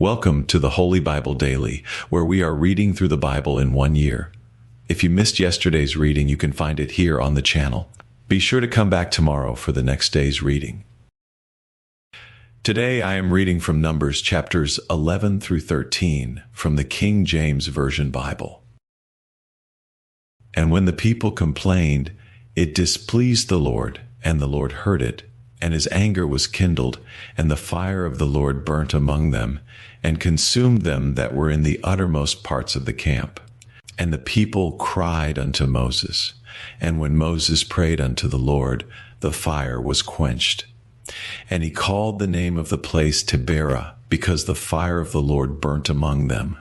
Welcome to the Holy Bible Daily, where we are reading through the Bible in 1 year. If you missed yesterday's reading, you can find it here on the channel. Be sure to come back tomorrow for the next day's reading. Today I am reading from Numbers chapters 11 through 13 from the King James Version Bible. And when the people complained, it displeased the Lord, and the Lord heard it, and his anger was kindled, and the fire of the Lord burnt among them, and consumed them that were in the uttermost parts of the camp. And the people cried unto Moses. And when Moses prayed unto the Lord, the fire was quenched. And he called the name of the place Taberah, because the fire of the Lord burnt among them.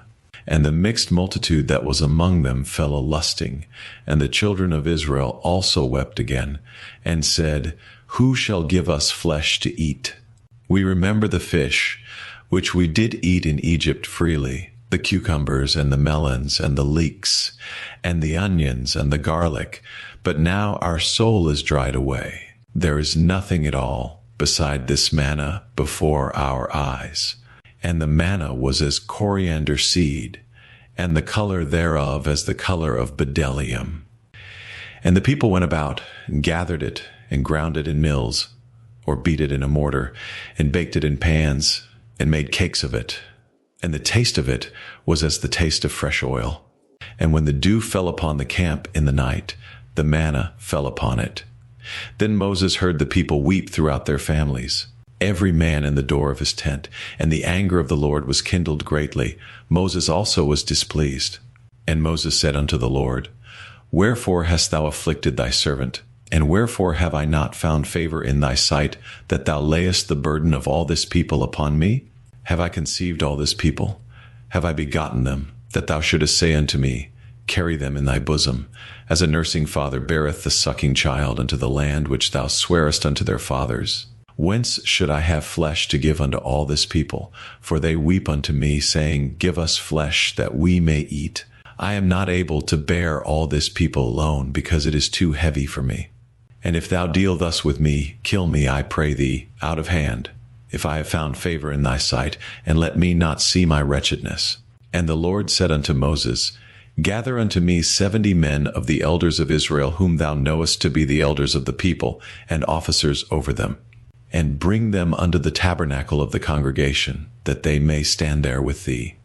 And the mixed multitude that was among them fell a-lusting. And the children of Israel also wept again, and said, Who shall give us flesh to eat? We remember the fish, which we did eat in Egypt freely, the cucumbers and the melons and the leeks, and the onions and the garlic. But now our soul is dried away. There is nothing at all beside this manna before our eyes. And the manna was as coriander seed, and the color thereof as the color of bdellium. And the people went about and gathered it and ground it in mills, or beat it in a mortar, and baked it in pans, and made cakes of it. And the taste of it was as the taste of fresh oil. And when the dew fell upon the camp in the night, the manna fell upon it. Then Moses heard the people weep throughout their families, every man in the door of his tent, and the anger of the Lord was kindled greatly. Moses also was displeased. And Moses said unto the Lord, Wherefore hast thou afflicted thy servant? And wherefore have I not found favor in thy sight, that thou layest the burden of all this people upon me? Have I conceived all this people? Have I begotten them, that thou shouldest say unto me, Carry them in thy bosom, as a nursing father beareth the sucking child unto the land which thou swarest unto their fathers? Whence should I have flesh to give unto all this people? For they weep unto me, saying, Give us flesh, that we may eat. I am not able to bear all this people alone, because it is too heavy for me. And if thou deal thus with me, kill me, I pray thee, out of hand, if I have found favor in thy sight, and let me not see my wretchedness. And the Lord said unto Moses, Gather unto me 70 men of the elders of Israel, whom thou knowest to be the elders of the people, and officers over them, and bring them unto the tabernacle of the congregation, that they may stand there with thee.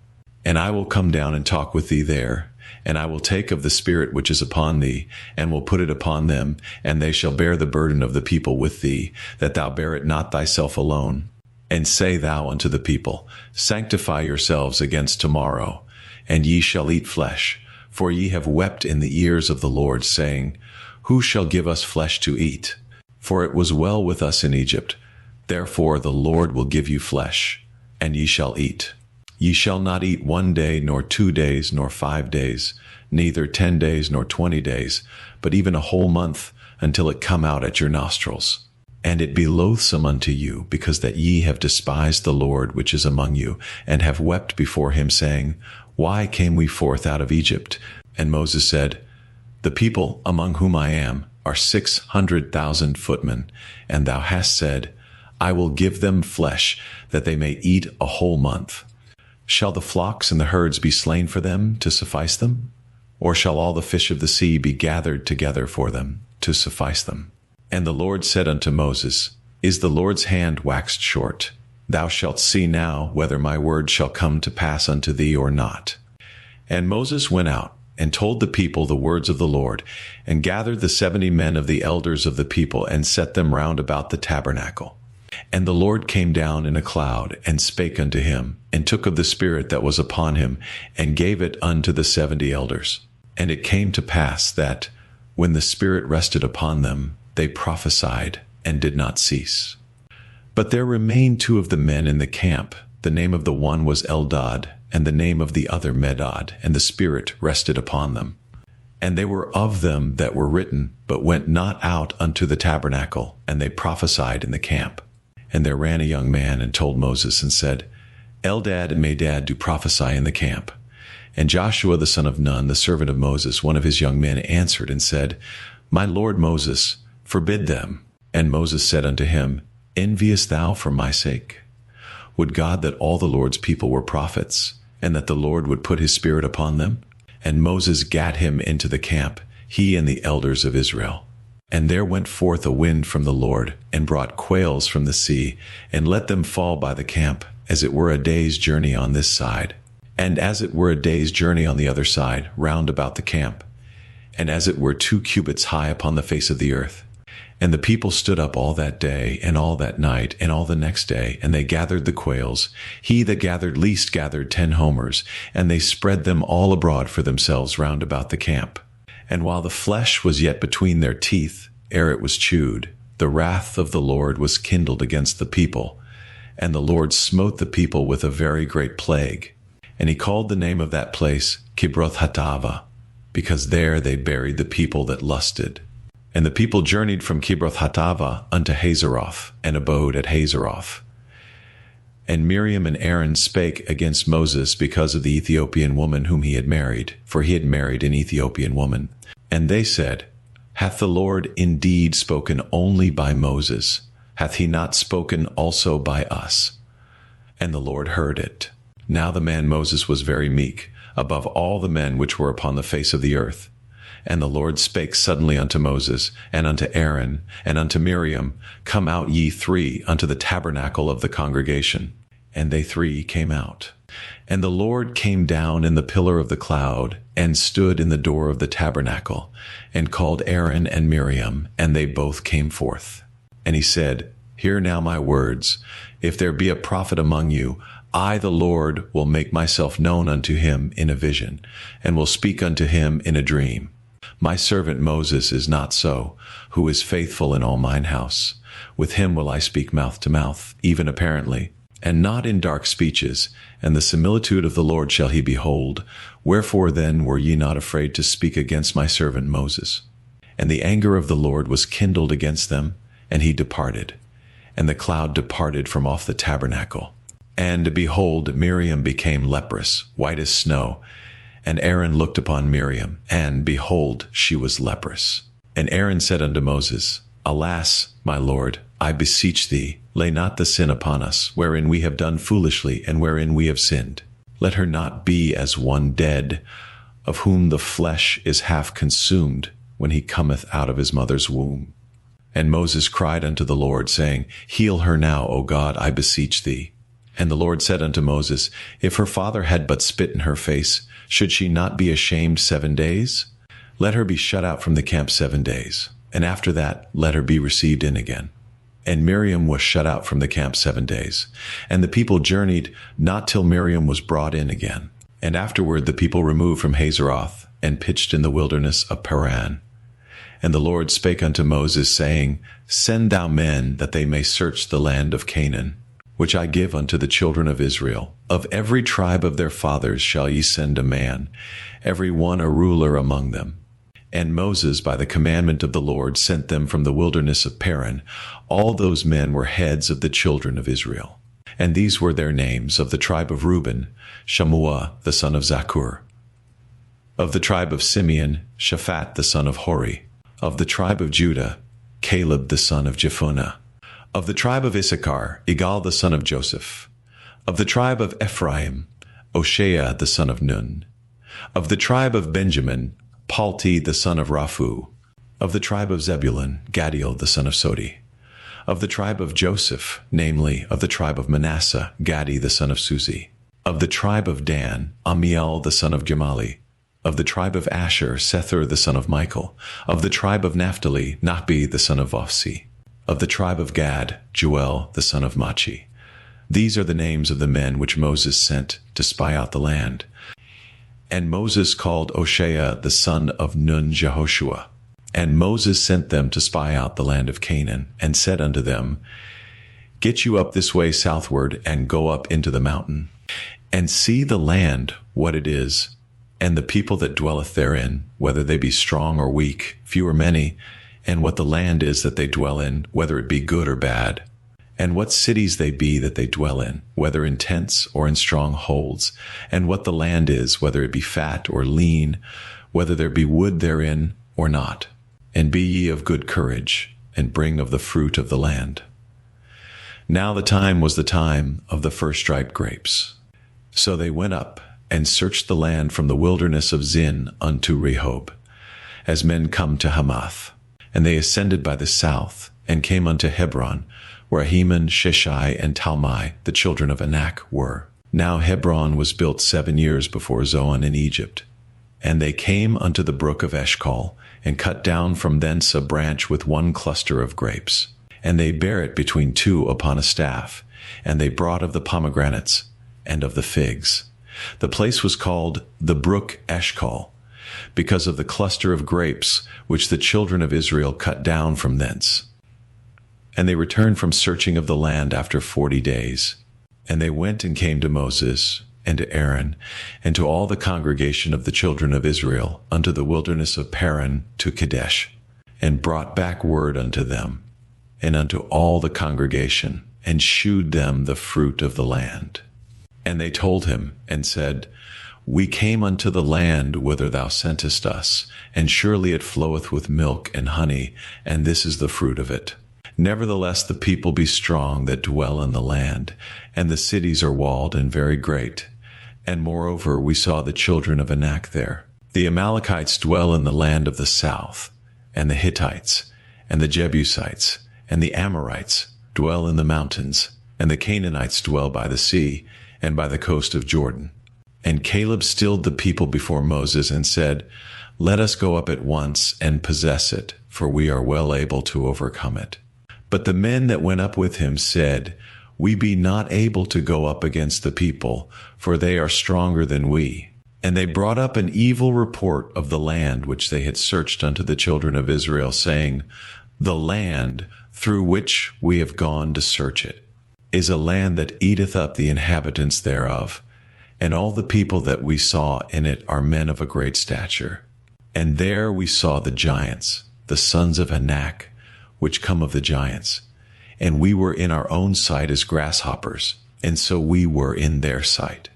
And I will come down and talk with thee there, and I will take of the Spirit which is upon thee, and will put it upon them, and they shall bear the burden of the people with thee, that thou bear it not thyself alone. And say thou unto the people, Sanctify yourselves against tomorrow, and ye shall eat flesh. For ye have wept in the ears of the Lord, saying, Who shall give us flesh to eat? For it was well with us in Egypt. Therefore the Lord will give you flesh, and ye shall eat. Ye shall not eat 1 day, nor 2 days, nor 5 days, neither 10 days, nor 20 days, but even a whole month, until it come out at your nostrils. And it be loathsome unto you, because that ye have despised the Lord which is among you, and have wept before him, saying, Why came we forth out of Egypt? And Moses said, The people among whom I am are 600,000 footmen, and thou hast said, I will give them flesh, that they may eat a whole month. Shall the flocks and the herds be slain for them to suffice them? Or shall all the fish of the sea be gathered together for them to suffice them? And the Lord said unto Moses, Is the Lord's hand waxed short? Thou shalt see now whether my word shall come to pass unto thee or not. And Moses went out and told the people the words of the Lord, and gathered the 70 men of the elders of the people, and set them round about the tabernacle. And the Lord came down in a cloud, and spake unto him, and took of the Spirit that was upon him, and gave it unto the 70 elders. And it came to pass that, when the Spirit rested upon them, they prophesied, and did not cease. But there remained 2 of the men in the camp. The name of the one was Eldad, and the name of the other Medad, and the Spirit rested upon them. And they were of them that were written, but went not out unto the tabernacle, and they prophesied in the camp. And there ran a young man, and told Moses, and said, Eldad and Medad do prophesy in the camp. And Joshua the son of Nun, the servant of Moses, one of his young men, answered and said, My lord Moses, forbid them. And Moses said unto him, Enviest thou for my sake? Would God that all the Lord's people were prophets, and that the Lord would put his spirit upon them? And Moses gat him into the camp, he and the elders of Israel. And there went forth a wind from the Lord, and brought quails from the sea, and let them fall by the camp, as it were a day's journey on this side, and as it were a day's journey on the other side, round about the camp, and as it were 2 cubits high upon the face of the earth. And the people stood up all that day, and all that night, and all the next day, and they gathered the quails. He that gathered least gathered 10 homers, and they spread them all abroad for themselves round about the camp. And while the flesh was yet between their teeth, ere it was chewed, the wrath of the Lord was kindled against the people, and the Lord smote the people with a very great plague. And he called the name of that place Kibroth-Hattaavah, because there they buried the people that lusted. And the people journeyed from Kibroth-Hattaavah unto Hazeroth, and abode at Hazeroth. And Miriam and Aaron spake against Moses because of the Ethiopian woman whom he had married, for he had married an Ethiopian woman. And they said, Hath the Lord indeed spoken only by Moses? Hath he not spoken also by us? And the Lord heard it. Now the man Moses was very meek, above all the men which were upon the face of the earth. And the Lord spake suddenly unto Moses, and unto Aaron, and unto Miriam, Come out ye 3 unto the tabernacle of the congregation. And they 3 came out. And the Lord came down in the pillar of the cloud, and stood in the door of the tabernacle, and called Aaron and Miriam, and they both came forth. And he said, Hear now my words. If there be a prophet among you, I, the Lord, will make myself known unto him in a vision, and will speak unto him in a dream. My servant Moses is not so, who is faithful in all mine house. With him will I speak mouth to mouth, even apparently, and not in dark speeches, and the similitude of the Lord shall he behold. Wherefore then were ye not afraid to speak against my servant Moses? And the anger of the Lord was kindled against them, and he departed. And the cloud departed from off the tabernacle. And behold, Miriam became leprous, white as snow. And Aaron looked upon Miriam, and behold, she was leprous. And Aaron said unto Moses, Alas, my Lord, I beseech thee, lay not the sin upon us, wherein we have done foolishly, and wherein we have sinned. Let her not be as one dead, of whom the flesh is half consumed, when he cometh out of his mother's womb. And Moses cried unto the Lord, saying, Heal her now, O God, I beseech thee. And the Lord said unto Moses, If her father had but spit in her face, should she not be ashamed 7 days? Let her be shut out from the camp 7 days, and after that let her be received in again. And Miriam was shut out from the camp 7 days. And the people journeyed not till Miriam was brought in again. And afterward the people removed from Hazeroth, and pitched in the wilderness of Paran. And the Lord spake unto Moses, saying, Send thou men, that they may search the land of Canaan, which I give unto the children of Israel. Of every tribe of their fathers shall ye send a man, every one a ruler among them. And Moses, by the commandment of the Lord, sent them from the wilderness of Paran. All those men were heads of the children of Israel. And these were their names: of the tribe of Reuben, Shammua the son of Zaccur; of the tribe of Simeon, Shaphat the son of Hori; of the tribe of Judah, Caleb the son of Jephunneh; of the tribe of Issachar, Igal the son of Joseph; of the tribe of Ephraim, Oshea the son of Nun; of the tribe of Benjamin, Palti the son of Raphu; of the tribe of Zebulun, Gadiel the son of Sodi; of the tribe of Joseph, namely, of the tribe of Manasseh, Gadi the son of Suzi; of the tribe of Dan, Amiel the son of Gemali; of the tribe of Asher, Sethur the son of Michael; of the tribe of Naphtali, Nachbi the son of Vophsi; of the tribe of Gad, Juel the son of Machi. These are the names of the men which Moses sent to spy out the land. And Moses called Oshea the son of Nun Jehoshua. And Moses sent them to spy out the land of Canaan, and said unto them, Get you up this way southward, and go up into the mountain, and see the land what it is, and the people that dwelleth therein, whether they be strong or weak, few or many, and what the land is that they dwell in, whether it be good or bad, and what cities they be that they dwell in, whether in tents or in strong holds, and what the land is, whether it be fat or lean, whether there be wood therein or not. And be ye of good courage, and bring of the fruit of the land. Now the time was the time of the first ripe grapes. So they went up and searched the land from the wilderness of Zin unto Rehob, as men come to Hamath. And they ascended by the south, and came unto Hebron, where Heman, Sheshai, and Talmai, the children of Anak, were. Now Hebron was built 7 years before Zoan in Egypt. And they came unto the brook of Eshcol, and cut down from thence a branch with one cluster of grapes. And they bare it between two upon a staff, and they brought of the pomegranates, and of the figs. The place was called the brook Eshcol, because of the cluster of grapes which the children of Israel cut down from thence. And they returned from searching of the land after 40 days. And they went and came to Moses, and to Aaron, and to all the congregation of the children of Israel, unto the wilderness of Paran to Kadesh, and brought back word unto them, and unto all the congregation, and shewed them the fruit of the land. And they told him, and said, We came unto the land whither thou sentest us, and surely it floweth with milk and honey, and this is the fruit of it. Nevertheless the people be strong that dwell in the land, and the cities are walled and very great. And moreover we saw the children of Anak there. The Amalekites dwell in the land of the south, and the Hittites, and the Jebusites, and the Amorites dwell in the mountains, and the Canaanites dwell by the sea, and by the coast of Jordan. And Caleb stilled the people before Moses, and said, Let us go up at once and possess it, for we are well able to overcome it. But the men that went up with him said, We be not able to go up against the people, for they are stronger than we. And they brought up an evil report of the land which they had searched unto the children of Israel, saying, The land through which we have gone to search it is a land that eateth up the inhabitants thereof, and all the people that we saw in it are men of a great stature. And there we saw the giants, the sons of Anak, which come of the giants. And we were in our own sight as grasshoppers, and so we were in their sight.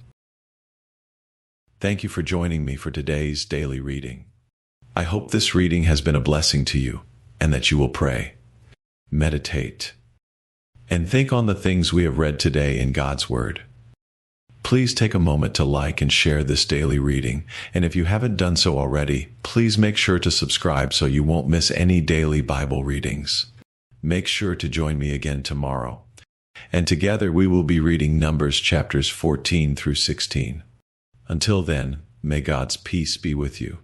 Thank you for joining me for today's daily reading. I hope this reading has been a blessing to you, and that you will pray, meditate, and think on the things we have read today in God's Word. Please take a moment to like and share this daily reading, and if you haven't done so already, please make sure to subscribe so you won't miss any daily Bible readings. Make sure to join me again tomorrow, and together we will be reading Numbers chapters 14 through 16. Until then, may God's peace be with you.